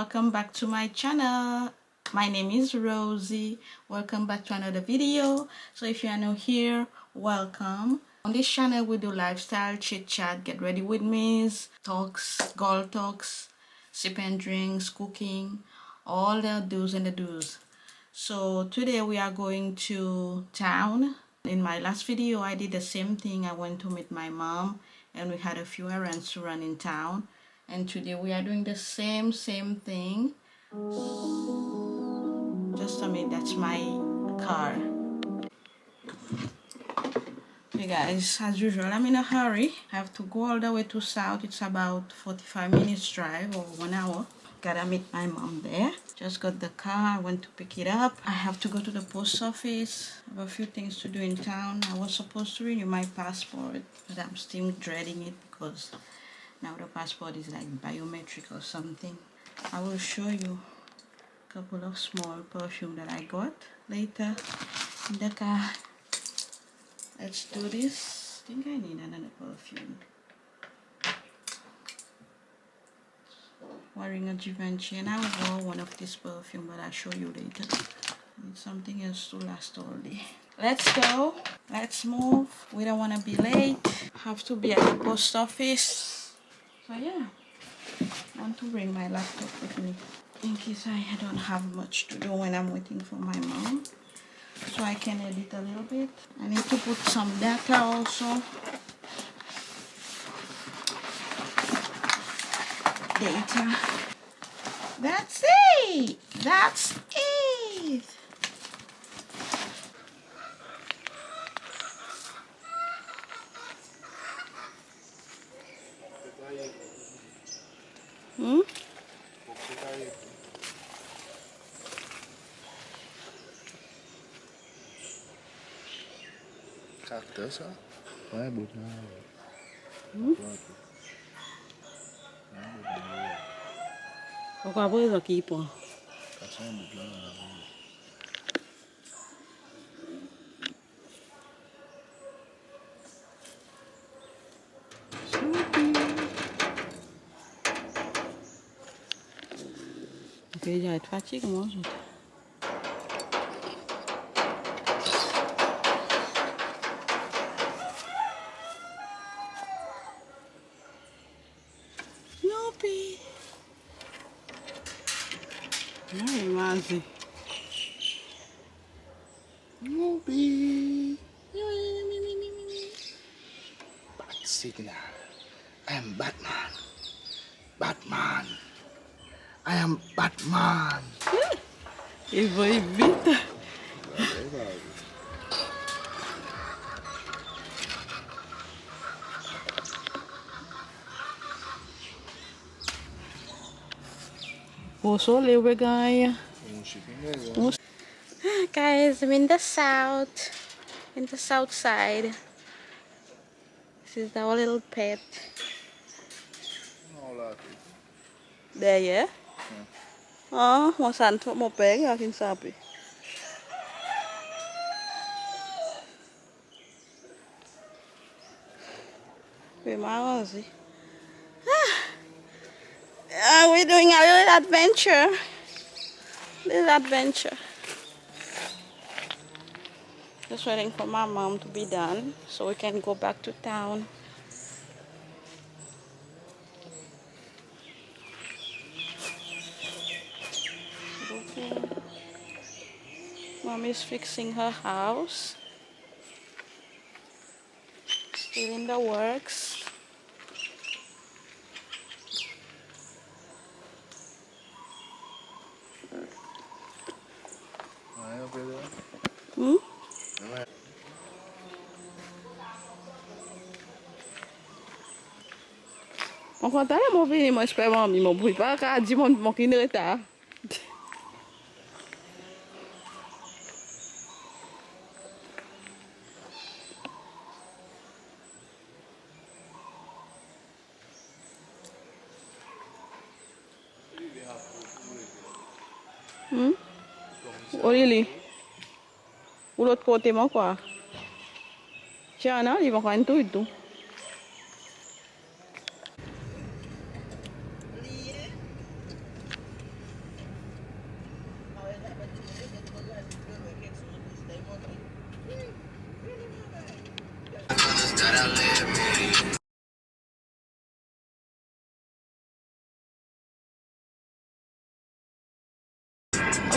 welcome back to my channel. My name is Rosie. Welcome back to another video. So if you are new here, welcome. On this channel we do lifestyle, chit chat, get ready with me, talks, girl talks, sip and drinks, cooking, all the do's and the do's. So today we are going to town. In my last video I did the same thing. I went to meet my mom and we had a few errands to run in town, and today we are doing the same thing. Just a minute, that's my car. Hey guys, as usual I'm in a hurry. I have to go all the way to South. It's about 45 minutes drive or 1 hour. Gotta meet my mom there. Just got the car, I went to pick it up. I have to go to the post office. I have a few things to do in town. I was supposed to renew my passport, but I'm still dreading it because now the passport is like biometric or something. I will show you a couple of small perfume that I got later in the car. Let's do this. I think I need another perfume. Wearing a Givenchy, and I wore one of this perfume, but I'll show you later. I need something else to last all day. Let's go. Let's move. We don't want to be late. Have to be at the post office. So yeah, I want to bring my laptop with me in case I don't have much to do when I'm waiting for my mom, so I can edit a little bit. I need to put some data also. Data. That's it. That's it. Cactus, ah? Ouais, beau. Pourquoi vous qui pour? Ok, já être fatigué moi. Snoopy. Ai, Mazi. Snoopy. Bat signal. I am Batman. Batman. I am Batman. Ele vai vite. Also, we're going. Guys, I'm in the Southside. This is our little pet. There, yeah? Oh, mau santo, mau peg, akin sapi. We're doing a little adventure. Just waiting for my mom to be done so we can go back to town. Okay. Mom is fixing her house. Still in the works. On compte aller mon venir, moi je peux m'en mon bruit pas car dis mon qui ne retard. Oh really? Ou l'autre côté mon quoi? Tiens, non, ils vont quand tout et tout.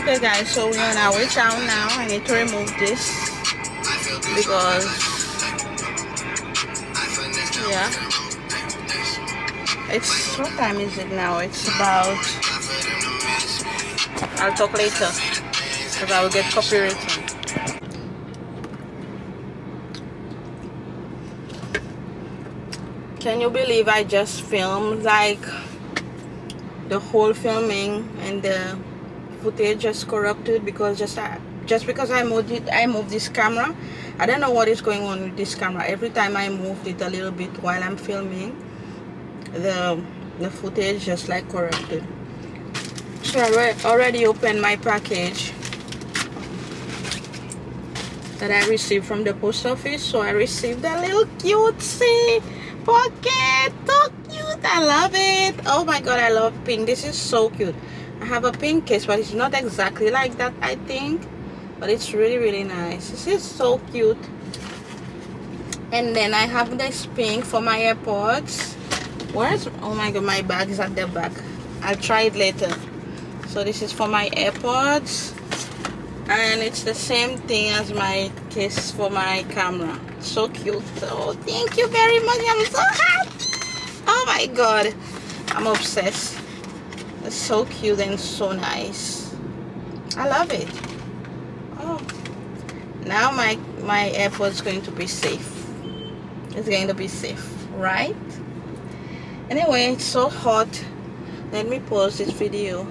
Okay guys, so we're on our way down now. I need to remove this because yeah, it's what time is it now? It's about, I'll talk later because I will get copyrighted. Can you believe I just filmed like the whole filming and the footage just corrupted because just because I moved this camera. I don't know what is going on with this camera. Every time I moved it a little bit while I'm filming, the footage just like corrupted. So I already opened my package that I received from the post office. So I received a little cutesy pocket. So cute. I love it. Oh my god, I love pink. This is so cute. I have a pink case, but it's not exactly like that, I think, but it's really nice. This is so cute. And then I have this pink for my AirPods. Where's, oh my god, my bag is at the back. I'll try it later. So this is for my AirPods, and it's the same thing as my case for my camera. So cute. Oh, thank you very much. I'm so happy. Oh my god, I'm obsessed. It's so cute and so nice. I love it. Oh, now my AirPods going to be safe. It's going to be safe, right? Anyway, it's so hot. Let me pause this video.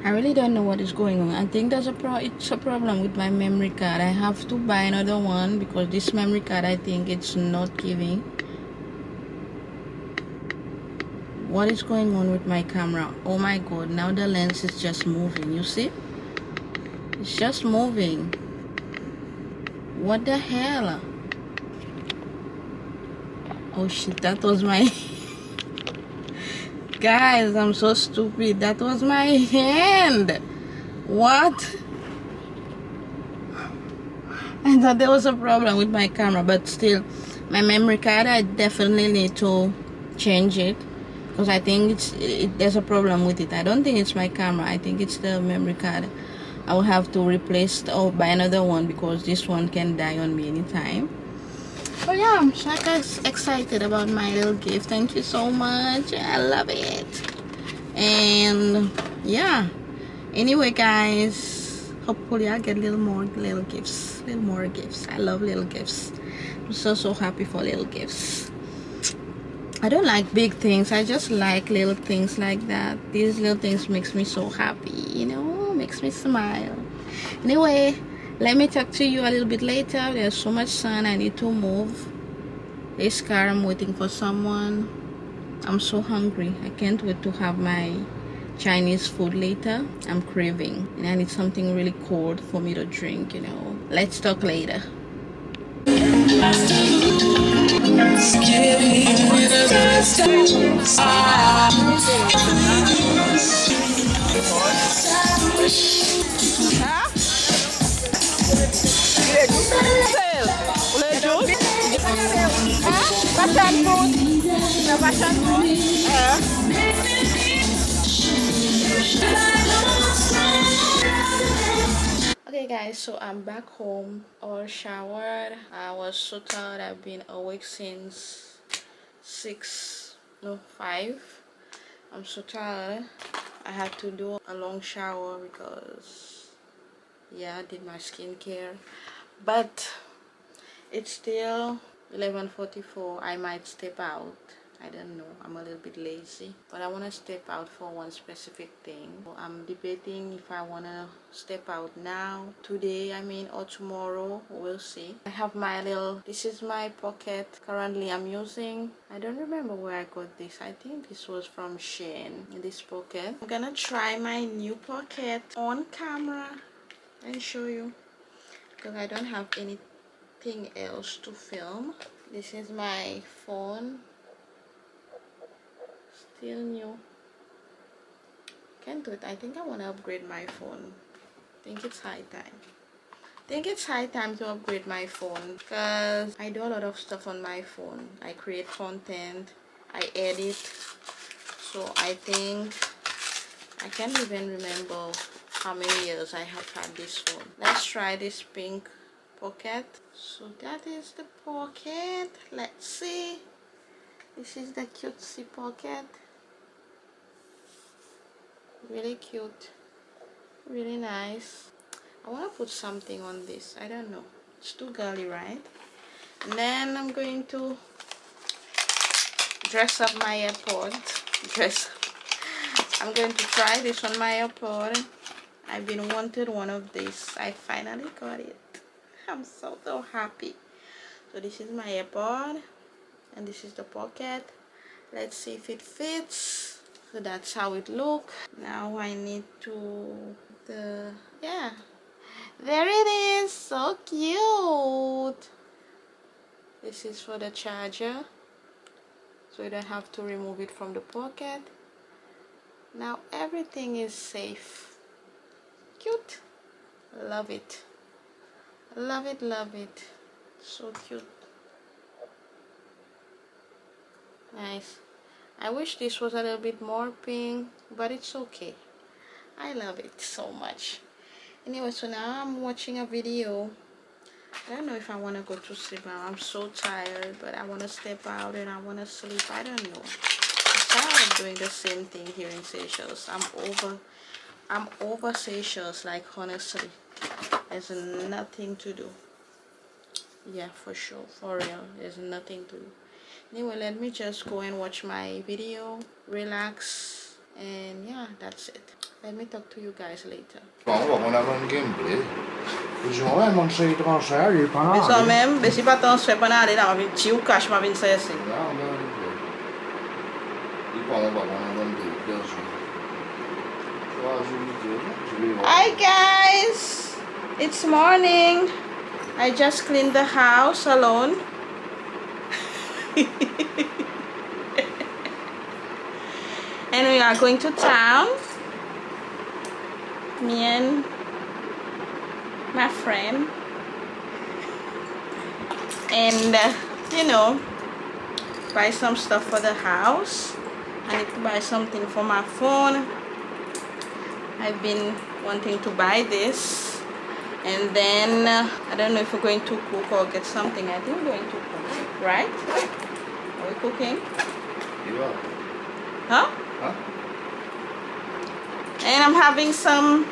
I really don't know what is going on. I think it's a problem with my memory card. I have to buy another one because this memory card, I think it's not giving. What is going on with my camera? Oh my god, now the lens is just moving. You see? It's just moving. What the hell? Oh shit, that was my... Guys, I'm so stupid. That was my hand. What? I thought there was a problem with my camera, but still, my memory card, I definitely need to change it because I think there's a problem with it. I don't think it's my camera. I think it's the memory card. I will have to replace or buy another one because this one can die on me anytime. So yeah, I'm so excited about my little gift. Thank you so much. I love it. And yeah, anyway guys, hopefully I'll get little more gifts. I love little gifts. I'm so happy for little gifts. I don't like big things. I just like little things like that. These little things makes me so happy, you know, makes me smile. Anyway, let me talk to you a little bit later. There's so much sun. I need to move this car. I'm waiting for someone. I'm so hungry. I can't wait to have my Chinese food later. I'm craving and I need something really cold for me to drink, you know. Let's talk later. Okay guys, so I'm back home, all showered. I was so tired. I've been awake since 5. I'm so tired. I had to do a long shower because yeah, I did my skincare, but it's still 11:44. I might step out. I don't know. I'm a little bit lazy, but I want to step out for one specific thing. So I'm debating if I want to step out now, today, I mean, or tomorrow. We'll see. I have my little, this is my pocket currently I'm using. I don't remember where I got this. I think this was from Shein, in this pocket. I'm gonna try my new pocket on camera and show you because I don't have anything else to film. This is my phone, still new. Can't do it. I think I want to upgrade my phone. I think it's high time to upgrade my phone because I do a lot of stuff on my phone. I create content, I edit, so I think I can't even remember how many years I have had this phone. Let's try this pink pocket. So that is the pocket. Let's see. This is the cutesy pocket. Really cute. Really nice. I want to put something on this. I don't know. It's too girly, right? And then I'm going to dress up my AirPod. I'm going to try this on my AirPod. I've been wanted one of these. I finally got it. I'm so happy. So this is my AirPod, and this is the pocket. Let's see if it fits. So that's how it looks. Now I need to yeah, there it is. So cute. This is for the charger, so you don't have to remove it from the pocket. Now everything is safe. Cute. Love it. Love it, love it. So cute. Nice. I wish this was a little bit more pink, but it's okay. I love it so much. Anyway, so now I'm watching a video. I don't know if I want to go to sleep now. I'm so tired, but I want to step out and I want to sleep. I don't know. I'm tired of doing the same thing here in Seychelles. I'm over Seychelles, like, honestly. There's nothing to do. Yeah, for sure, for real. There's nothing to do. Anyway, let me just go and watch my video, relax, and yeah, that's it. Let me talk to you guys later. Besok même, besi pas tant se pendant aller là, on tire ou cache ma vin c'est assez. Hi guys, it's morning. I just cleaned the house alone. And we are going to town. Me and my friend. And you know, buy some stuff for the house. I need to buy something for my phone. I've been wanting to buy this. And then I don't know if we're going to cook or get something. I think we're going to cook, right? Are we cooking? You are. Huh? Huh? And I'm having some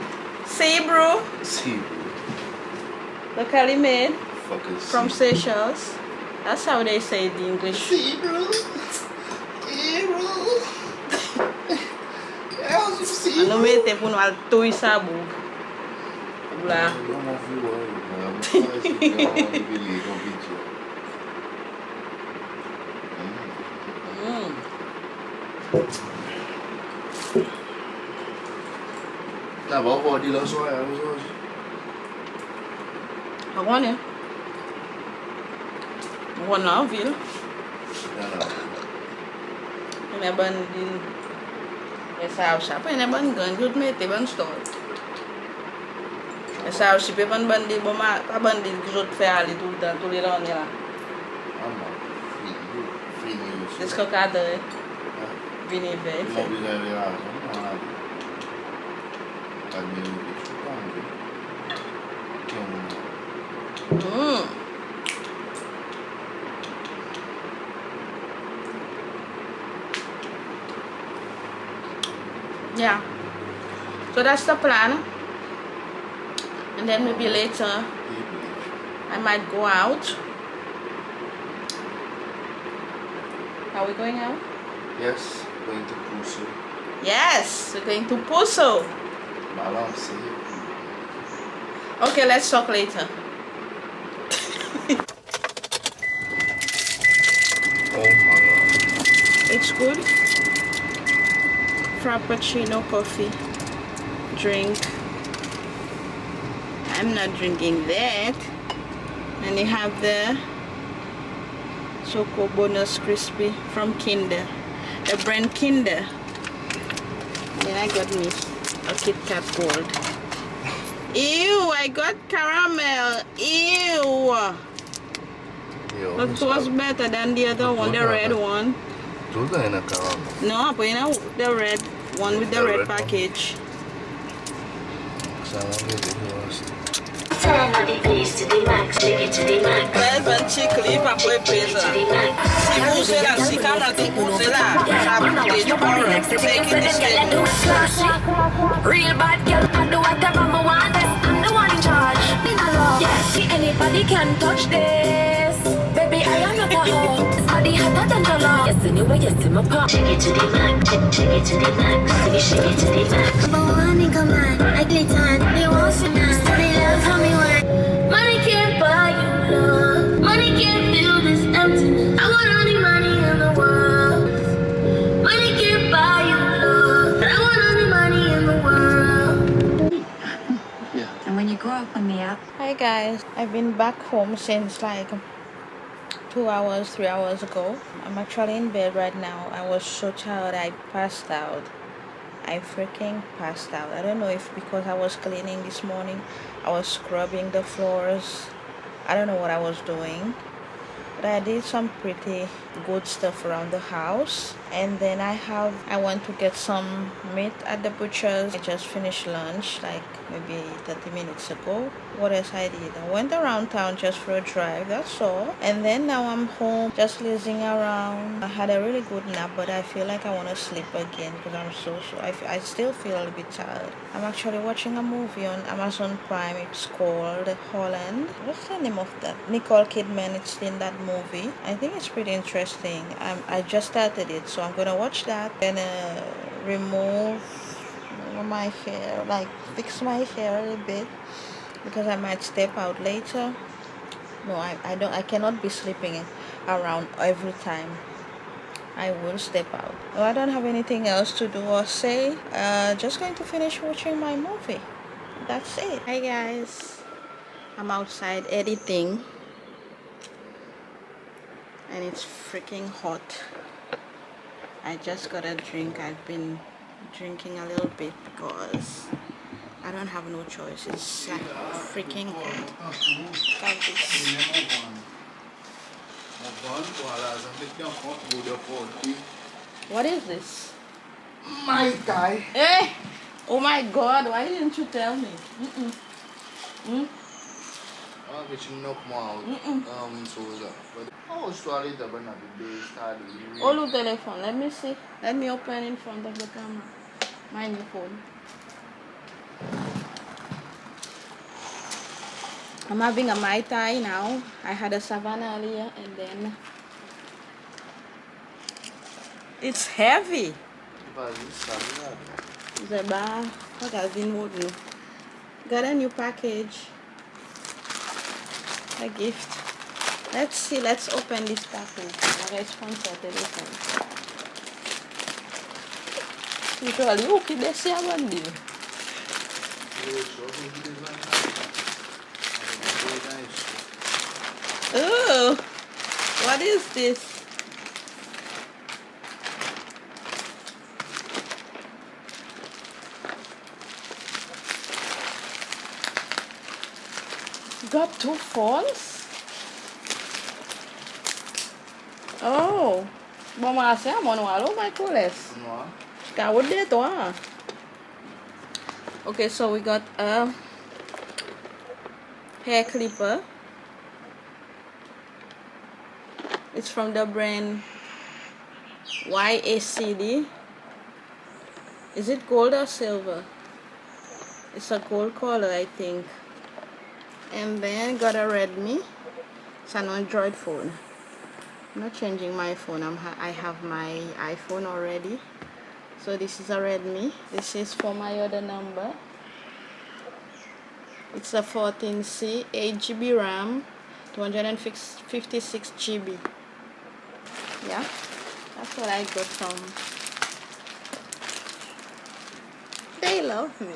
sea brew. Sea brew. Locally made. From Sea. Seychelles. That's how they say it in English. Sea brew. Sea brew. Ano mete pour nous touiller sa bouche. Là. Na vovó de lá só é hoje. Agora, né? Agora não, viu? Não é bandido. Essa house apa ini ban gan good mete ban store. Essa house pe ban bandi boma pa bandi good fe ali tout dans tous les là on est là. Descocada, é? Vini velho. Yeah, so that's the plan, and then maybe later I might go out. Are we going out? Yes, going to Puso. Yes, we're going to Puso. Balance. Okay, let's talk later. Oh my god. It's good. Frappuccino coffee drink. I'm not drinking that. And you have the Choco Bonus Crispy from Kinder, the brand Kinder. Then I got me a Kit Kat Gold. Ew, I got caramel. Ew. But it was better than the other one, the red one. No, but you know the red one with the red package. Ça va me Turn on the bass to the max, take it to the max. Well, when she clip up with pesa. Si buzela, si camera tu buzela. Stage horror, taking the stage. Real bad girl, I do whatever I want. I'm the one in charge. Me no love. Yeah, see anybody can touch this. Baby, I am not a hoe. This body hotter than the law. Yes, anyway, yes, in my pop. Take it to the max, take it to the max. Shake it to the max. Number one in command, I get time. They want some nice. They love how me want. Money can't buy you love. Money can't fill this emptiness. I want all the money in the world. Money can't buy you love. I want all the money in the world. Yeah. And when you grow up on the app. Hi guys, I've been back home since like 2 hours, 3 hours ago. I'm actually in bed right now. I was so tired I passed out. I freaking passed out. I don't know if because I was cleaning this morning, I was scrubbing the floors. I don't know what I was doing, but I did some pretty good stuff around the house. And then I went to get some meat at the butcher's. I just finished lunch like maybe 30 minutes ago. What else I did? I went around town just for a drive, that's all. And then now I'm home just lazing around. I had a really good nap, but I feel like I want to sleep again because I'm so I still feel a little bit tired. I'm actually watching a movie on Amazon Prime. It's called Holland. What's the name of that? Nicole Kidman. It's in that movie. I think it's pretty interesting. I just started it, so I'm gonna watch that. Gonna remove my hair, like fix my hair a little bit because I might step out later. No, I cannot be sleeping around every time. I will step out. Well, I don't have anything else to do or say. Just going to finish watching my movie. That's it. Hi guys, I'm outside editing and it's freaking hot. I just got a drink. I've been drinking a little bit because I don't have no choice. It's like freaking hot. Like this. What is this? My guy. Hey! Oh my god, why didn't you tell me? I'll get you knock more out. So that. Oh, sorry, the banana day started. Oh, look, telephone. Let me see. Let me open in front of the camera. Mind your phone. I'm having a Mai Tai now. I had a Savannah earlier and then it's heavy. The bar. What has been holding? Got a new package. A gift. Let's see. Let's open this package. I'm sponsor telephone. Usually, who can they say about you? Oh, what is this? Got 2 phones? Oh, bom assim, mano, alô, Michaelis. What did that? Okay, so we got a hair clipper. It's from the brand YACD. Is it gold or silver? It's a gold color, I think. And then got a Redmi. It's an Android phone. I'm not changing my phone. I have my iPhone already. So this is a Redmi. This is for my other number. It's a 14C, 8GB RAM, 256 GB. Yeah, that's what I got from. They love me.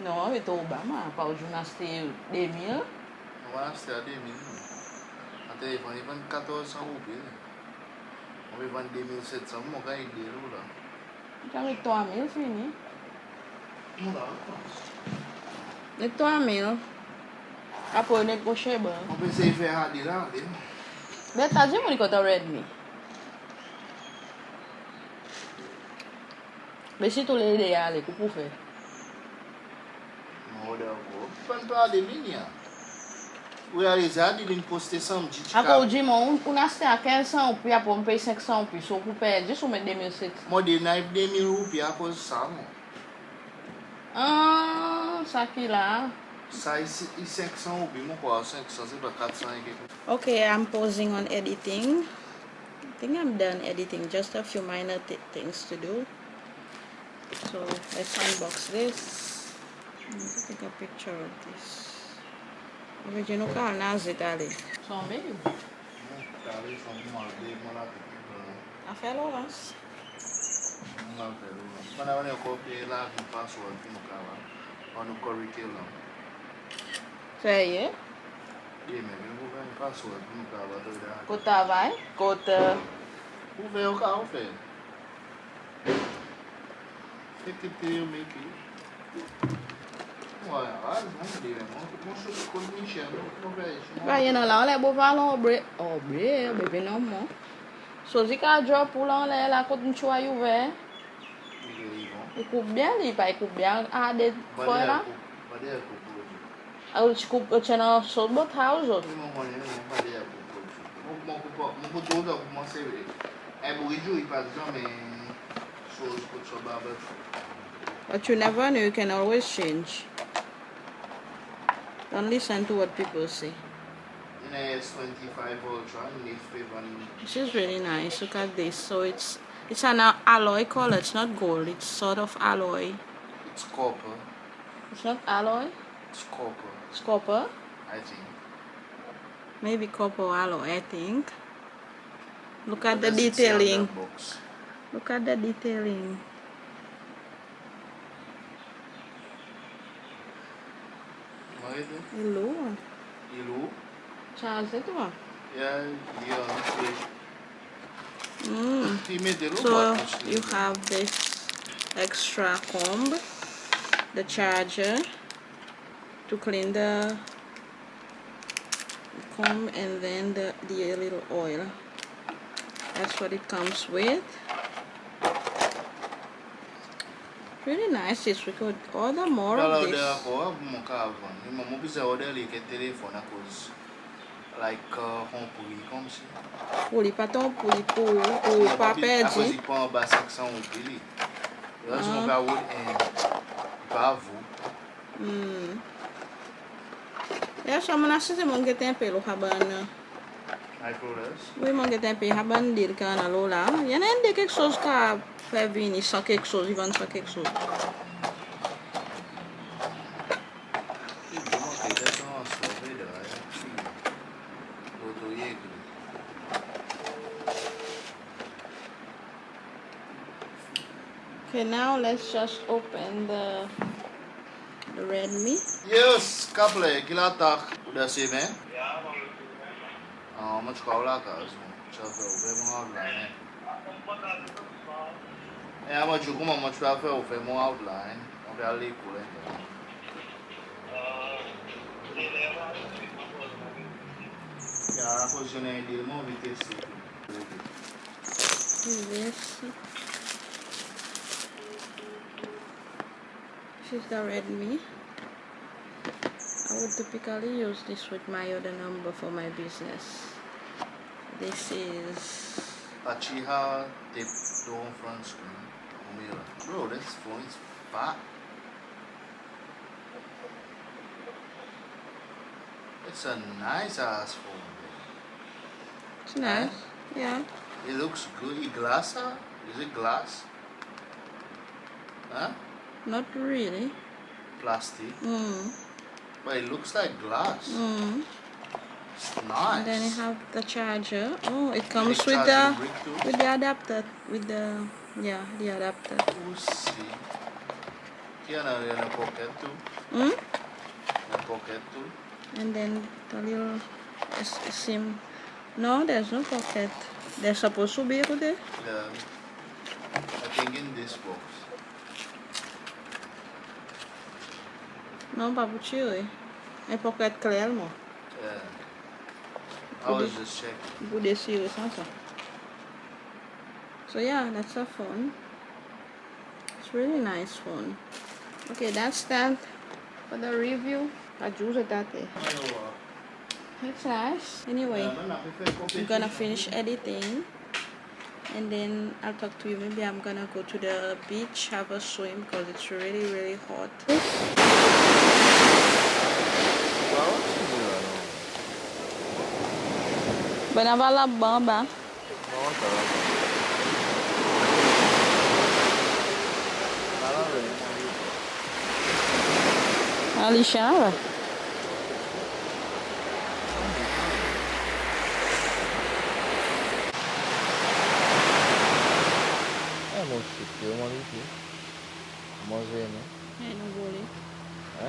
Non, mais t'as Obama, pas au journaliste 2000. Voilà, c'était à 2000. Un téléphone, il vend 1400 roupies. On va vendre 2700, mon gars, il est là. Já me 3000 fini. Non, là. De 3000. Après, négocier bon. On peut essayer de faire Hardy là. Mais t'as dit mon côté Redmi. Mais si tu l'as aidé à aller, qu'est-ce que tu fais? Non, d'accord. Pas pas de minia. Ou realizado ele imposter samedi. Ako di mo, un aste a 1500 puis après on paye 500 puis so pour perdre juste on met 2007. Moi de naif 2000 rupias à cause ça, non. Ah, ça qui là. Ça ici 500 rupias, mon quoi, 500 c'est pas 400 et quelque. Okay, I'm pausing on editing. I think I'm done editing, just a few minor things to do. So let's unbox this. Let's take a picture of this. Original car Nazitali. São meio? Talvez são uma de malata. A fé Lawrence. Não pelo. Quando eu copiei lá no password no carro, ou no curriculum. Sei, é? E mesmo eu vou ver no password no carro toda. Cota vai? Cota. Vou ver o carro, velho. Que tipo de eu meio que. Olha, vamos ver, vamos com o enxergo, não vejo. Vai, não lá, olha, vou falar obre, bebê não mo. So si ka drop ou là la côte une choix ouvert. Il coupe bien, il pas coupe bien à des fois là. Ah, tu coupes tu as sur le house ou? But you never know, you can always change. Don't listen to what people say. This is really nice. Look at this. So it's an alloy color. It's not gold. It's sort of alloy. It's copper. It's not alloy. It's copper. It's copper. I think. Maybe copper or alloy. I think. Look at the detailing. Look at the detailing. Hello. Hello. Charles, c'est toi? Yeah. So you have this extra comb, the charger to clean the comb, and then the little oil. That's what it comes with. Really nice. This we could order more of this. Like rompouille comme ça. Pour les patons, pour pas perdre. Après, il prend en 500 rupies. Là, je m'en vais à Wood End. Pas vous. É só uma nascida mão que tem pelo cabana. Oui, mon gars, un peu haban dire qu'on a là. Il y en a quelque chose qui a fait venir sans quelque chose, ils vendent sans quelque chose. Okay, now let's just open the Redmi. Yes, couple, qu'il attaque. Udah sih, man? Ah, mas kau lah kau semua. Siapa? Udah mau outline. Mas juga mau siapa? Udah mau outline. Udah ali pula. Ya, aku sini di mau bikin sih. This is the Redmi. I would typically use this with my other number for my business. This is Achiha tip door front screen. Bro, this phone is fat. It's a nice ass phone. it's nice. Yeah. It looks good. Glass? Is it glass? Huh? Not really. Plastic. But it looks like glass. It's nice. And then you have the charger. Oh, it comes Big with charging brick too. the adapter. With the adapter. We'll see. Here in a pocket too. Hmm? In a pocket too. And then the little SIM. No, there's no pocket. There's supposed to be there. Yeah. I think in this box. No, papuchi. A pocket clear mo. Yeah. I was just checking. Good serious answer. So yeah, that's a phone. It's It's really nice phone. Okay, that's that for the review. I choose it that day. It's nice. Anyway, I'm gonna finish editing and then I'll talk to you. Maybe I'm gonna go to the beach, have a swim because it's really, really hot. Benava la bamba. Alixandra? Não sei, uma aqui. Vamos ver, né? Não vou ler. É?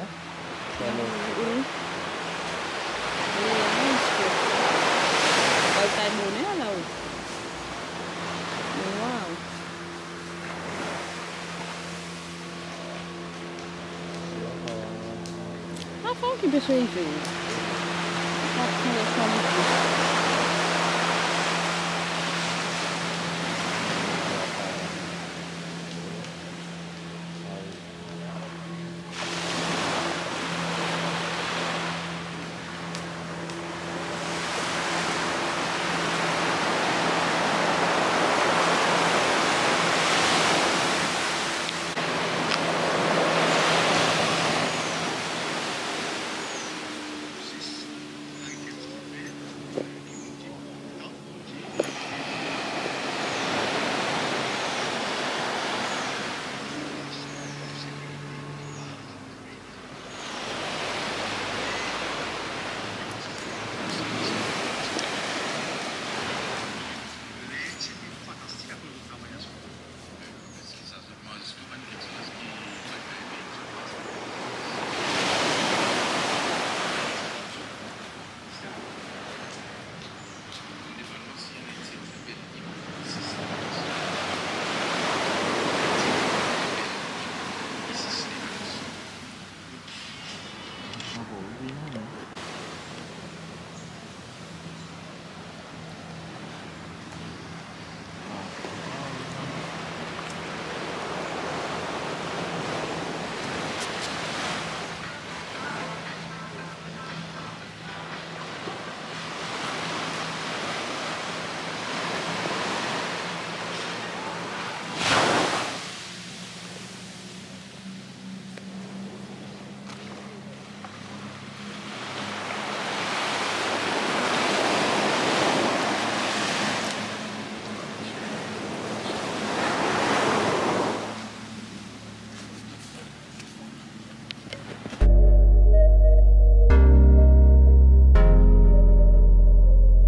Vai estar bom, né, Lau? Uau! Ah, fala que pessoa aí, filho.